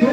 2